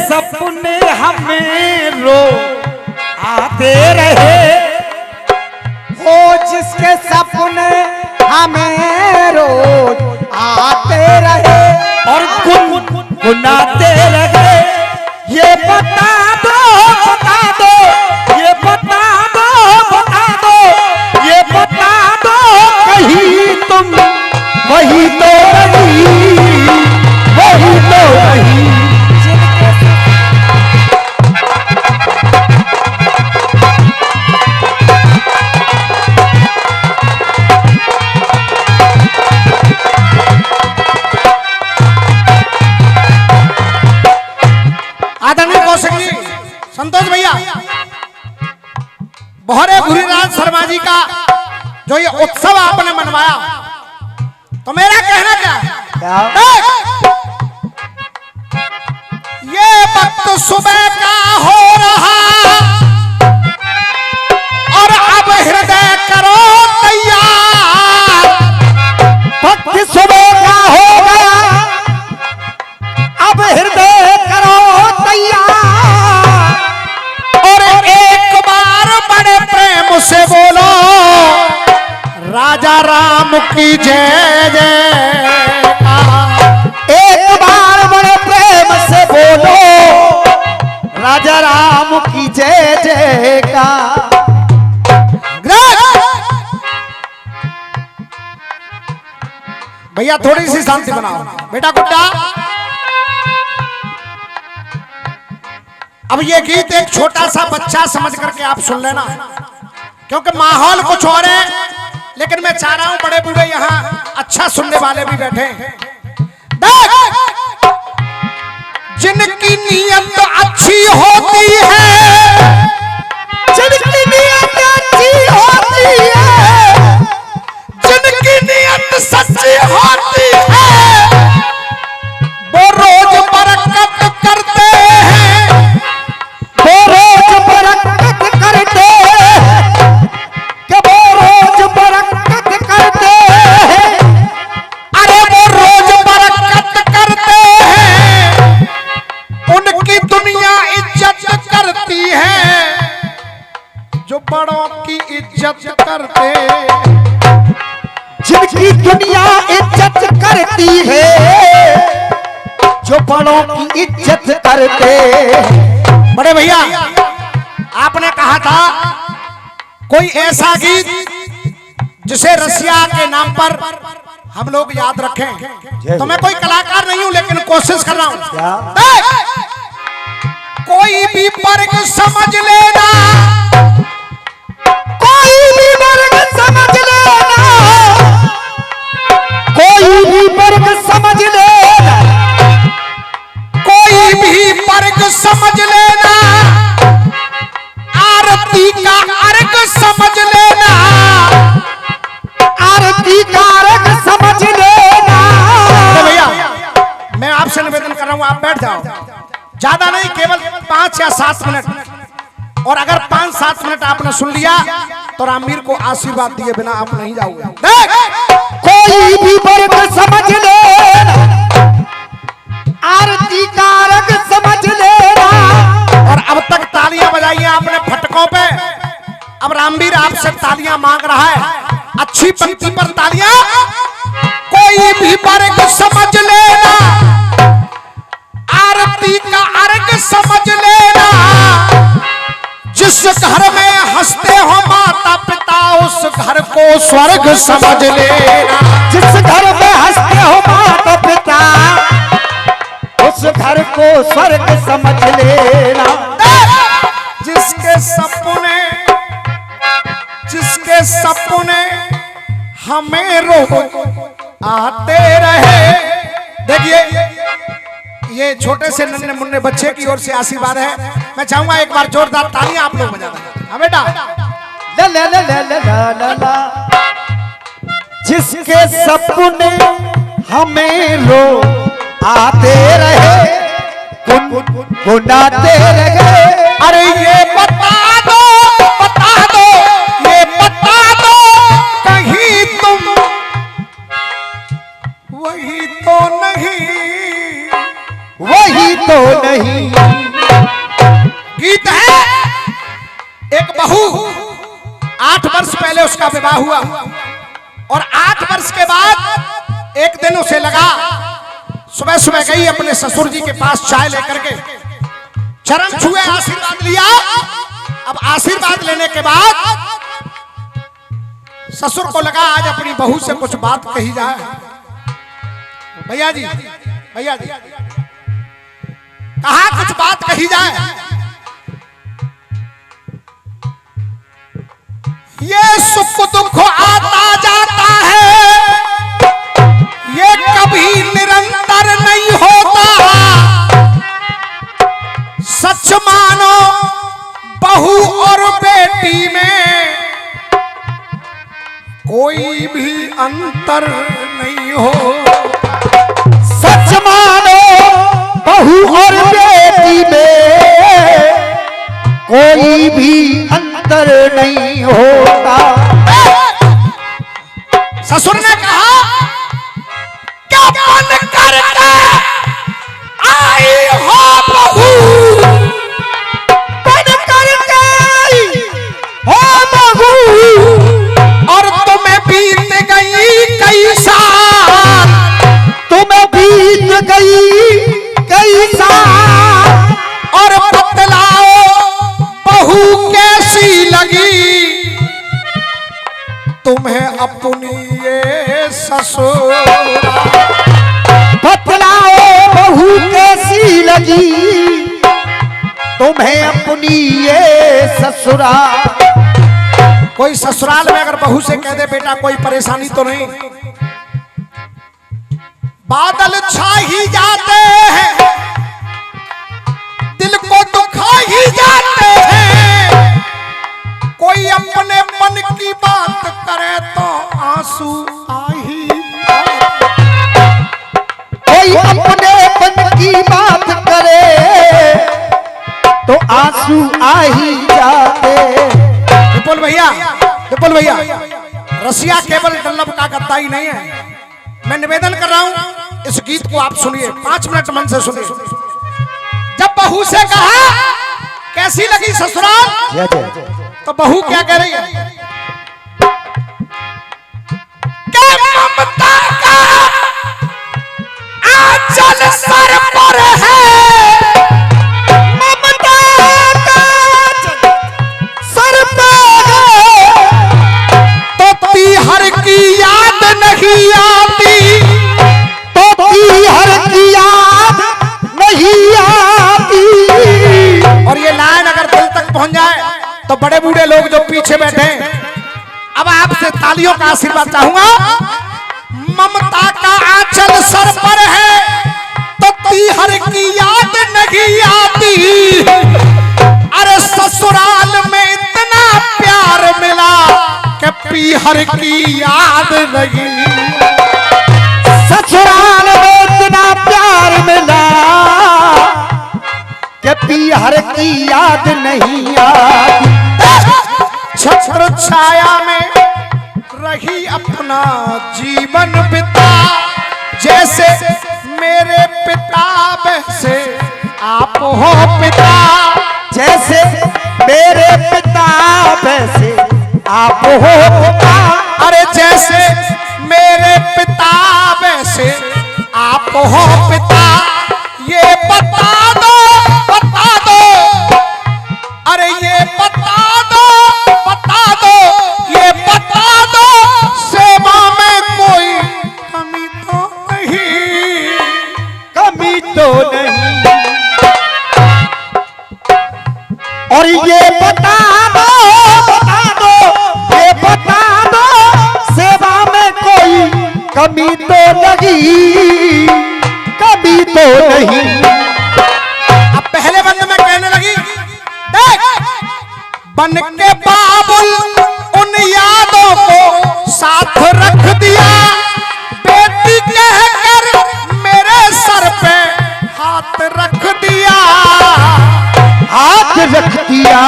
सपने हमें रो आते रहे, हो जिसके सपने हमें रोज आते रहे और गुनगुनाते रहे। ये बता दो, बता दो, ये बता दो, बता दो, ये बता दो, कहीं तुम वही तो नहीं, वही तो नहीं। आदरणीय कौशिक जी, संतोष भैया, बहरे भूरीराज शर्मा जी का जो ये उत्सव आपने मनवाया, तो मेरा कहना क्या है? ये वक्त सुबह का हो रहा और अब हृदय करो तैयार। वक्त सुबह का हो गया, अब हृदय करो तैयार। और एक बार बड़े प्रेम से बोलो, राजा राम की जय जय। एक बार बड़े प्रेम से बोलो, राजा राम की जय जय का। भैया थोड़ी सी शांति बनाओ बेटा गुड्डा। अब ये गीत एक छोटा सा बच्चा समझ करके आप सुन लेना, क्योंकि माहौल कुछ और है, लेकिन मैं चाह रहा हूं बड़े बूढ़े यहाँ अच्छा सुनने वाले भी बैठे हैं। जिनकी नीयत अच्छी होती है, जिनकी नीयत अच्छी होती है, जिनकी नीयत सच्ची होती है, वो रोज बरकत करते हैं, वो रोज बरकत करते हैं, कि वो रोज बरकत करते हैं। अरे वो रोज बरकत करते हैं, उनकी दुनिया इज्जत करती है, जो बड़ों की इज्जत करते। जिनकी दुनिया इज्जत करती है, जो बड़ों की इज्जत करते। बड़े भैया आपने कहा था कोई ऐसा गीत जिसे रसिया के नाम पर हम लोग याद रखें, तो मैं कोई कलाकार नहीं हूं, लेकिन कोशिश कर रहा हूं। कोई भी वर्ग समझ लेना, कोई भी वर्ग समझ लेना, कोई भी वर्ग समझ लेना, कोई भी वर्ग समझ लेना, आरती का अर्घ समझ लेना, आरती का अर्घ समझ लेना। भैया मैं आपसे निवेदन कर रहा हूं, आप बैठ जाओ, ज्यादा नहीं, केवल 5 या 7 मिनट। और अगर 5-7 मिनट आपने सुन लिया तो रामवीर को आशीर्वाद दिए बिना आप नहीं जाओगे। कोई भी वर्ग समझ लेना, आरती का अर्घ समझ लेना। और अब तक तालियां बजाई आपने फटकों पे, अब रामवीर आपसे तालियां मांग रहा है, अच्छी पंक्ति पर तालियां। कोई भी वर्ग समझ लेना, आरती का अर्घ समझ लेना, जिस घर में हंसते हो माता पिता, उस घर को स्वर्ग समझ लेना। जिस घर में हंसते हो माता पिता, उस घर को स्वर्ग समझ लेना। जिसके सपने हमें रोज आते रहे। देखिए ये छोटे से नन्हे मुन्ने बच्चे की ओर से आशीर्वाद है। मैं चाहूंगा एक बार जोरदार तालियां आप लोग बजा दें। हाँ बेटा, ला ला ला ला ला ला ला। जिसके सपने हमें रो आते रहे, गुनगुनाते रहे। अरे ये बता दो, बता दो, ये बता दो, कहीं तुम वही तो नहीं, वही तो नहीं। गीत है, एक बहू 8 वर्ष पहले उसका विवाह हुआ और 8 वर्ष के बाद एक दिन उसे लगा, सुबह सुबह गई अपने ससुर जी के पास चाय लेकर के, चरण छुए, आशीर्वाद लिया। अब आशीर्वाद लेने के बाद ससुर को लगा आज अपनी बहू से कुछ बात कही जाए। भैया जी, भैया जी, कहा कुछ बात कही जाए। ये सुख दुख आता जाता है, ये कभी निरंतर नहीं होता। सच मानो बहू और बेटी में कोई भी अंतर नहीं हो। सच मानो बहू और बेटी में कोई भी अंतर नहीं होता। ससुर ने कहा क्या बन करके आई हो बहू, बन करके आई हो बहू, और तुम्हें बीत गई कई साल, तुम्हें बीत गई कई साल, और बतलाओ बहू कैसी लगी तुम्हें अपनी ये ससुर। बतलाओ बहू कैसी लगी तुम्हें अपनी ये ससुराल। कोई ससुराल में अगर बहू से कह दे बेटा कोई परेशानी तो नहीं, बादल छा ही जाते हैं, दिल को दुखा ही जाते हैं। कोई अपने मन की बात करे तो आंसू आ ही जाते। कोई अपने मन की बात करे तो आंसू आ ही जाते। विपुल भैया, विपुल भैया, रसिया केवल डल्लब का गद्दा ही नहीं है। मैं निवेदन कर रहा हूं इस गीत को आप सुनिए, 5 मिनट मन से सुनिए। जब बहू से कहा कैसी लगी ससुराल, तो बहू क्या कह रही है, क्या ममता का आंचल सर पर है, ममता का सर पे तो तीहर की याद नहीं आती, तो तीहर की याद नहीं आती। और ये लाइन अगर दिल तक पहुंच जाए तो बड़े बूढ़े लोग जो पीछे बैठे हैं, अब आपसे तालियों का आशीर्वाद चाहूंगा। ममता का आंचल सर पर है तो तीहर की याद नहीं आती। अरे ससुराल में इतना प्यार मिला कि पीहर की याद नहीं। ससुराल में इतना प्यार मिला कि पीहर की याद नहीं आती। छत्र छाया में रही अपना जीवन बिता, जैसे मेरे पिता वैसे आप हो पिता, जैसे मेरे पिता वैसे आप हो पिता। अरे जैसे मेरे पिता वैसे आप हो पिता। ये बता दो, बता दो, अरे ये बता दो, बता दो, ये बता दो, सेवा में कोई कमी तो नहीं, कमी तो नहीं। और ये बता दो, बता दो, ये बता दो, सेवा में कोई कमी तो लगी, कमी तो नहीं। अब पहले बंद में कहने लगी, देख बन के बाबुल उन यादों को साथ रख दिया, बेटी कहकर मेरे सर पे हाथ रख दिया, हाथ रख दिया।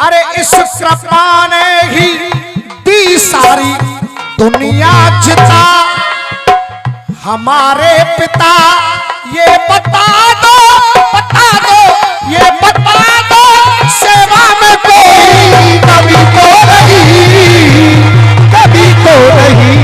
अरे इस कृपा ने ही दी सारी दुनिया जिता, हमारे पिता ये बता दो, बता दो, ये बता दो, सेवा में कोई कभी तो नहीं, कभी तो नहीं।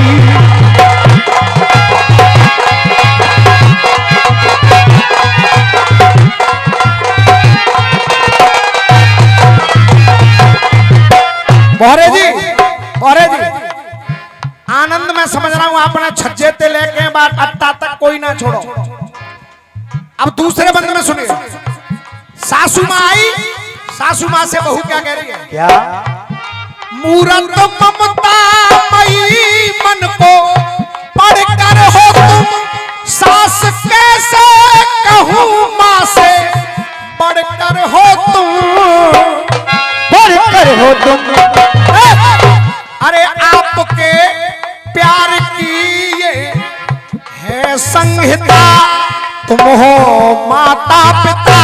बोहरे जी, बोहरे जी, आनंद में समझ रहा हूं आपने छज्जे ते लेके बाद अट्टा तक कोई ना छोड़ो। अब दूसरे बंद में सुनिए, सासू माँ आई, सासू माँ से बहू क्या कह रही है? क्या? मूरत ममता मई मन को पढ़कर हो तुम, सास कैसे कहूँ माँ से बढ़कर हो तुम, बढ़कर हो तुम। अरे आपके प्यार की ये है संहिता, तुम हो माता पिता,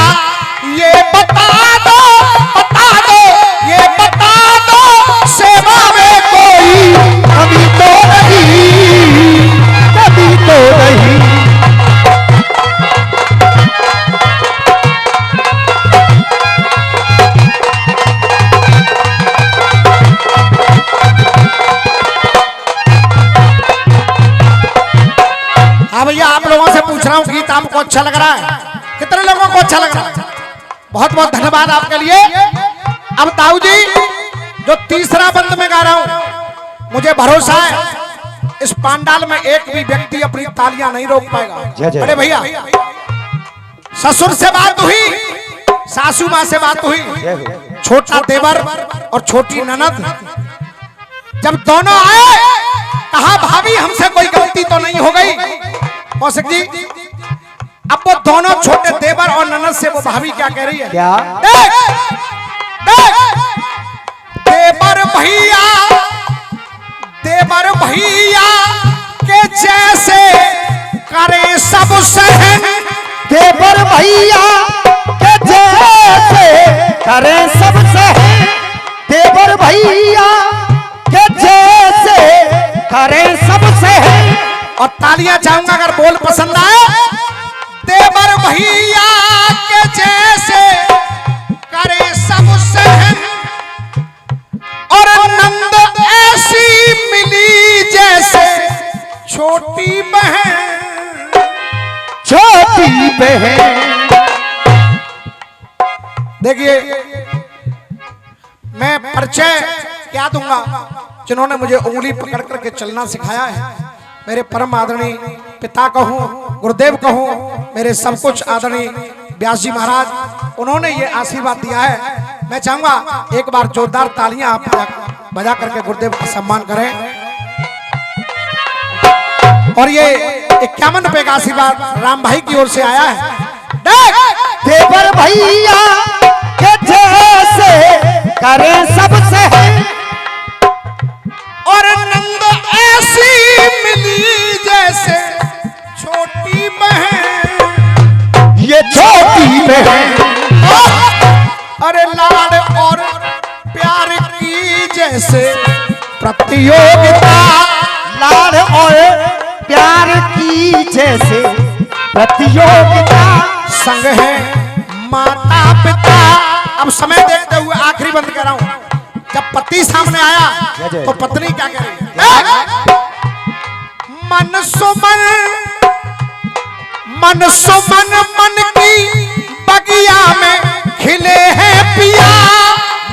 ये बता दो, बता दो, ये बता दो, सेवा में कोई कभी तो नहीं, कभी तो नहीं। हाँ भैया, आप लोगों से पूछ रहा हूँ गीत आपको अच्छा लग रहा है? कितने लोगों को अच्छा लग रहा है? बहुत बहुत धन्यवाद आपके लिए। अब ताऊ जी, जो तीसरा बंद में गा रहा हूँ, मुझे भरोसा है इस पांडाल में एक भी व्यक्ति अपनी तालियां नहीं रोक पाएगा। जय। अरे भैया, ससुर से बात हुई, सासू माँ से बात हुई, छोटा देवर और छोटी ननद, जब दोनों आए, कहा भाभी हमसे कोई गलती तो नहीं हो गई? कौशिक जी, अब वो दोनों छोटे देवर और ननद से वो भाभी क्या कह रही है? क्या? देख, देख, देवर भैया, देवर भैया के जैसे करे सब सहन, देवर भैया के जैसे करे सब सहन, देवर भैया के जैसे करे सब सहन। और तालियां चाहूंगा अगर बोल पसंद आए। देवर भैया के जैसे करे सब सहन, और नंद ऐसी मिली जैसे छोटी बहन, छोटी बहन। देखिए, मैं परिचय क्या दूंगा, जिन्होंने मुझे उंगली पकड़ करके चलना सिखाया है, मेरे परम आदरणीय पिता कहूँ, गुरुदेव कहूँ, मेरे सब कुछ आदरणीय व्यास जी महाराज, उन्होंने ये आशीर्वाद दिया है। मैं चाहूंगा एक बार जोरदार तालियां आप बजा करके गुरुदेव का सम्मान करें। और ये 51 रुपए का आशीर्वाद राम भाई की ओर से आया है। देवर भैया के जैसे करे सब सहन, और नंद ऐसी मिली जैसे छोटी बहन, ये छोटी बहन। अरे लाड़ और प्यार की जैसे प्रतियोगिता, लाड़ और प्यार की जैसे प्रतियोगिता, संग है माता पिता। अब समय देखते हुए आखिरी बंद कर रहा हूं। जब पति सामने आया तो पत्नी क्या कह रही है? मन सुमन, मन सुमन मन की बगिया में खिले हैं पिया,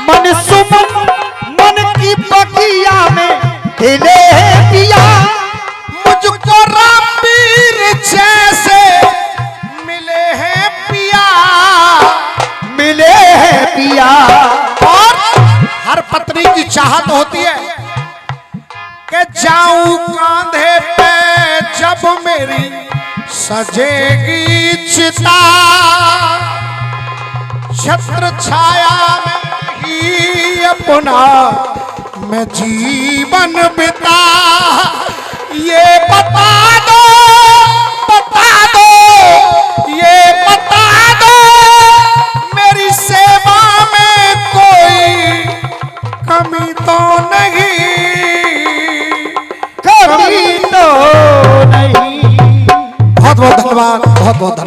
मन सुमन मन की बगिया में खिले हैं पिया, मुझको रामवीर जैसे मिले हैं पिया, मिले हैं पिया। और हर पत्नी की चाहत होती है कि जाऊं कांधे पे जब मेरी सजेगी चिता, छत्र छाया में ही अपना मैं जीवन बिता। ये बता दो, बता दो, ये बता दो, मेरी सेवा में कोई कमी तो नहीं, कभी तो नहीं। बहुत बहुत धन्यवाद, बहुत बहुत धन्यवाद।